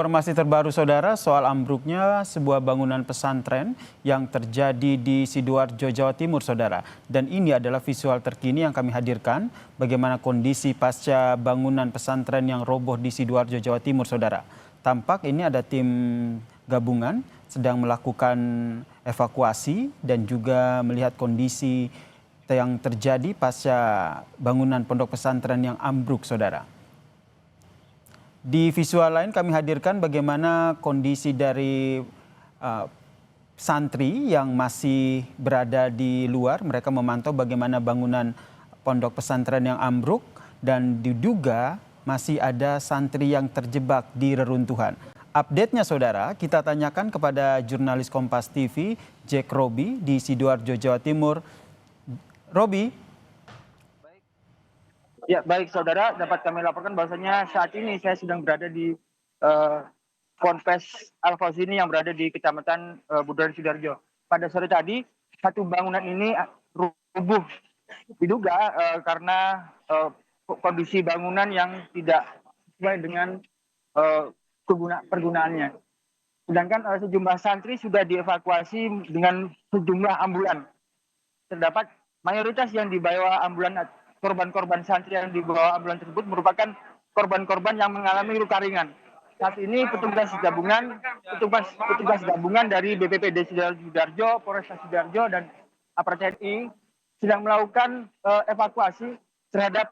Informasi terbaru saudara soal ambruknya sebuah bangunan pesantren yang terjadi di Sidoarjo, Jawa Timur saudara. Dan ini adalah visual terkini yang kami hadirkan bagaimana kondisi pasca bangunan pesantren yang roboh di Sidoarjo, Jawa Timur saudara. Tampak ini ada tim gabungan sedang melakukan evakuasi dan juga melihat kondisi yang terjadi pasca bangunan pondok pesantren yang ambruk saudara. Di visual lain kami hadirkan bagaimana kondisi dari santri yang masih berada di luar. Mereka memantau bagaimana bangunan pondok pesantren yang ambruk dan diduga masih ada santri yang terjebak di reruntuhan. Update-nya saudara, kita tanyakan kepada jurnalis Kompas TV Jack Robi di Sidoarjo, Jawa Timur. Robi. Ya, baik saudara, dapat kami laporkan bahwasanya saat ini saya sedang berada di Ponpes Al Fauzini yang berada di Kecamatan Budaran Sidoarjo. Pada sore tadi, satu bangunan ini rubuh diduga karena kondisi bangunan yang tidak sesuai dengan pergunaannya. Sedangkan sejumlah santri sudah dievakuasi dengan sejumlah ambulan. Terdapat mayoritas yang dibawa ambulan. Korban-korban santri yang dibawa ambulan tersebut merupakan korban-korban yang mengalami luka ringan. Saat ini petugas gabungan dari BPPD Sidoarjo, Polresta Sidoarjo dan aparat TNI sedang melakukan evakuasi terhadap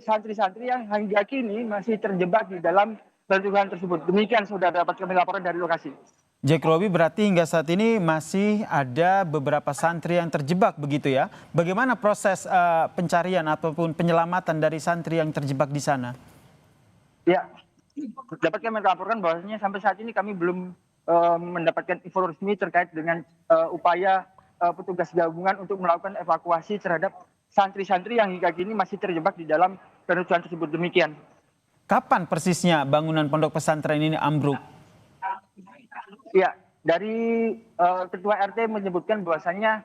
santri-santri yang hingga kini masih terjebak di dalam reruntuhan tersebut. Demikian saudara dapat kami laporan dari lokasi. Jack Robi, berarti hingga saat ini masih ada beberapa santri yang terjebak begitu ya. Bagaimana proses pencarian ataupun penyelamatan dari santri yang terjebak di sana? Ya, dapat kami laporkan bahwasanya sampai saat ini kami belum mendapatkan info resmi terkait dengan upaya petugas gabungan untuk melakukan evakuasi terhadap santri-santri yang hingga kini masih terjebak di dalam reruntuhan tersebut. Demikian. Kapan persisnya bangunan pondok pesantren ini ambruk? Ya, dari Ketua RT menyebutkan bahwasannya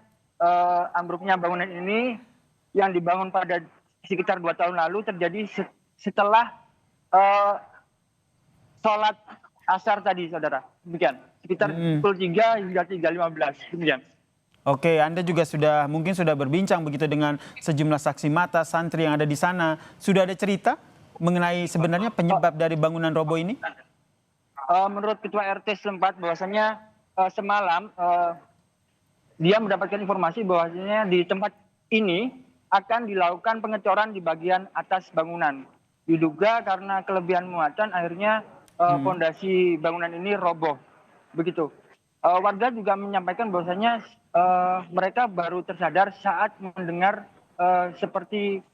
ambruknya bangunan ini yang dibangun pada sekitar 2 tahun lalu terjadi setelah sholat asar tadi, saudara. Demikian, sekitar pukul 3 hingga 3.15. Demikian. Oke, Anda juga mungkin sudah berbincang begitu dengan sejumlah saksi mata santri yang ada di sana. Sudah ada cerita mengenai sebenarnya penyebab dari bangunan roboh ini? Menurut Ketua RT setempat bahwasanya semalam dia mendapatkan informasi bahwasanya di tempat ini akan dilakukan pengecoran di bagian atas bangunan. Diduga karena kelebihan muatan akhirnya fondasi bangunan ini roboh. Begitu. Warga juga menyampaikan bahwasanya mereka baru tersadar saat mendengar seperti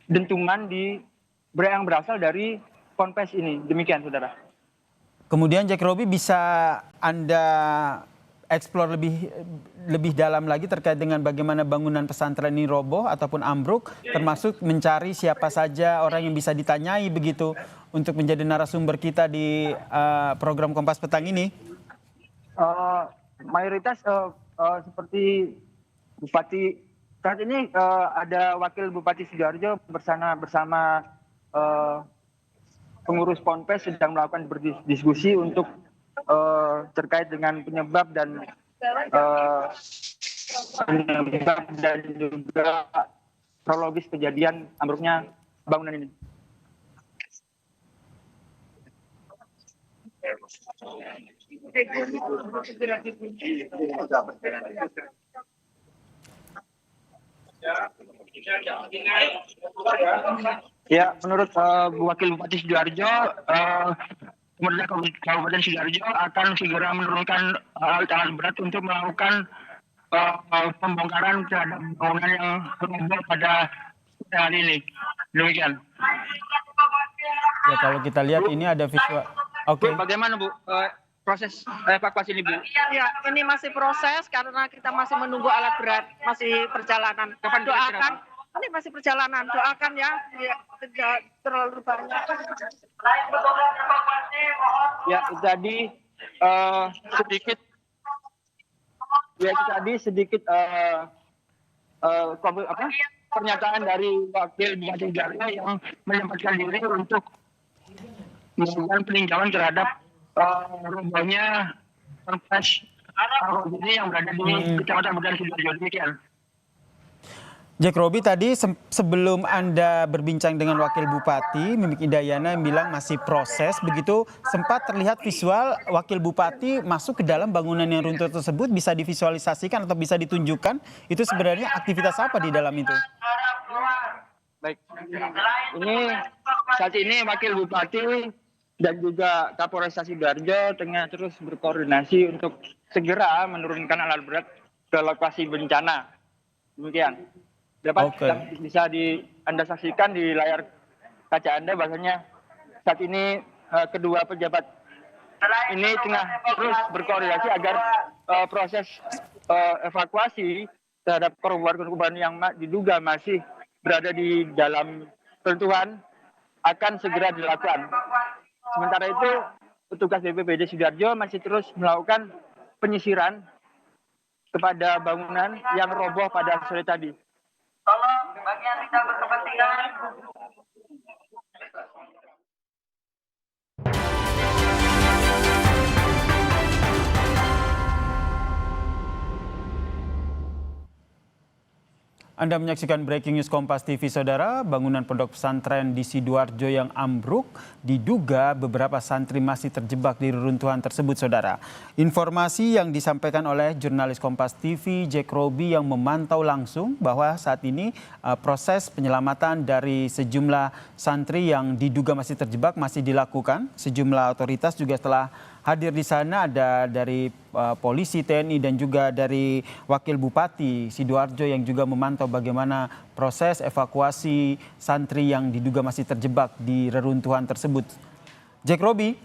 dentuman yang berasal dari ponpes ini. Demikian saudara. Kemudian Jack Robi, bisa Anda eksplor lebih dalam lagi terkait dengan bagaimana bangunan pesantren ini roboh ataupun ambruk, termasuk mencari siapa saja orang yang bisa ditanyai begitu untuk menjadi narasumber kita di program Kompas Petang ini? Mayoritas seperti Bupati, saat ini ada Wakil Bupati Sidoarjo bersama pengurus Ponpes sedang melakukan berdiskusi untuk terkait dengan penyebab dan juga kronologis kejadian ambruknya bangunan ini. Ya, menurut Wakil Bupati Sidoarjo, pemerintah Kabupaten Sidoarjo akan segera menurunkan alat berat untuk melakukan pembongkaran terhadap bangunan yang roboh pada hari ini. Demikian. Ya, kalau kita lihat ini ada visual. Oke. Bagaimana Bu proses evakuasi ini Bu? Ya, ini masih proses karena kita masih menunggu alat berat, masih perjalanan. Kapan doakan, ini masih perjalanan, doakan ya tidak terlalu banyak. Ya, tadi sedikit pernyataan dari Wakil Bupati Sidoarjo yang menyempatkan diri untuk melakukan peninjauan terhadap robohnya ponpes ini yang berada di Kecamatan Began Sidoarjo. Demikian. Jack Robi, tadi sebelum Anda berbincang dengan Wakil Bupati Mimik Indayana yang bilang masih proses, begitu sempat terlihat visual Wakil Bupati masuk ke dalam bangunan yang runtuh tersebut. Bisa divisualisasikan atau bisa ditunjukkan itu sebenarnya aktivitas apa di dalam itu? Baik, saat ini Wakil Bupati dan juga Kapolres Sidoarjo tengah terus berkoordinasi untuk segera menurunkan alat berat ke lokasi bencana. Demikian. Dapat bisa Anda saksikan di layar kaca Anda bahwasanya saat ini kedua pejabat ini tengah terus berkoordinasi agar proses evakuasi terhadap korban yang diduga masih berada di dalam runtuhan akan segera dilakukan. Sementara itu, petugas BPBD Sidoarjo masih terus melakukan penyisiran kepada bangunan yang roboh pada sore tadi. Tolong bagi yang tidak berkepentingan. Anda menyaksikan Breaking News Kompas TV, Saudara. Bangunan pondok pesantren di Sidoarjo yang ambruk diduga beberapa santri masih terjebak di reruntuhan tersebut, Saudara. Informasi yang disampaikan oleh jurnalis Kompas TV Jack Robi yang memantau langsung bahwa saat ini proses penyelamatan dari sejumlah santri yang diduga masih terjebak masih dilakukan. Sejumlah otoritas juga telah hadir di sana, ada dari polisi, TNI, dan juga dari Wakil Bupati Sidoarjo yang juga memantau bagaimana proses evakuasi santri yang diduga masih terjebak di reruntuhan tersebut. Jack Robi.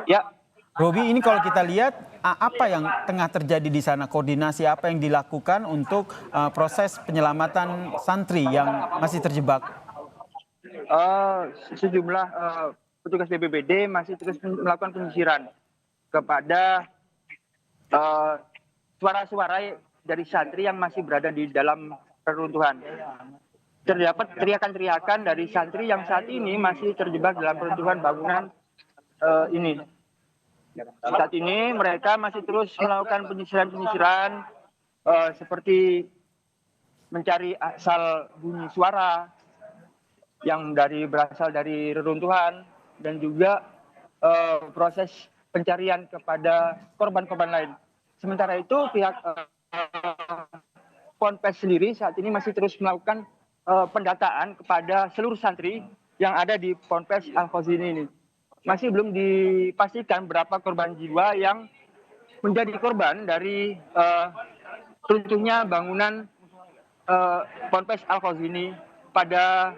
Ya. Robi, ini kalau kita lihat apa yang tengah terjadi di sana, koordinasi apa yang dilakukan untuk proses penyelamatan santri yang masih terjebak? Sejumlah petugas BPBD masih terus melakukan penyisiran kepada suara-suara dari santri yang masih berada di dalam reruntuhan. Terdapat teriakan-teriakan dari santri yang saat ini masih terjebak dalam reruntuhan bangunan ini. Saat ini mereka masih terus melakukan penyisiran-penyisiran seperti mencari asal bunyi suara yang berasal dari reruntuhan, dan juga proses pencarian kepada korban-korban lain. Sementara itu pihak Ponpes sendiri saat ini masih terus melakukan pendataan kepada seluruh santri yang ada di Ponpes Al-Khazini ini. Masih belum dipastikan berapa korban jiwa yang menjadi korban dari runtuhnya bangunan Ponpes Al-Khazini pada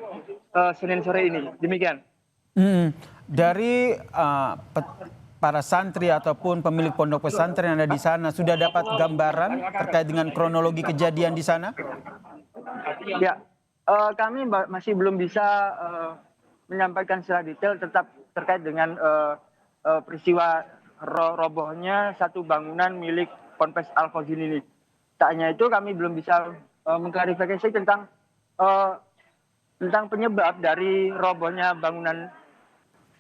Senin sore ini. Demikian. Dari para santri ataupun pemilik pondok pesantren yang ada di sana, sudah dapat gambaran terkait dengan kronologi kejadian di sana? Ya, kami masih belum bisa menyampaikan secara detail terkait dengan peristiwa robohnya satu bangunan milik Ponpes Al-Khazini ini. Tak hanya itu, kami belum bisa mengklarifikasi tentang penyebab dari robohnya bangunan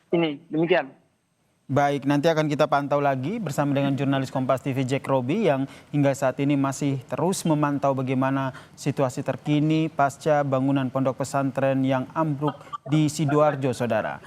ini. Demikian. Baik, nanti akan kita pantau lagi bersama dengan jurnalis Kompas TV Jack Robi yang hingga saat ini masih terus memantau bagaimana situasi terkini pasca bangunan pondok pesantren yang ambruk di Sidoarjo, Saudara.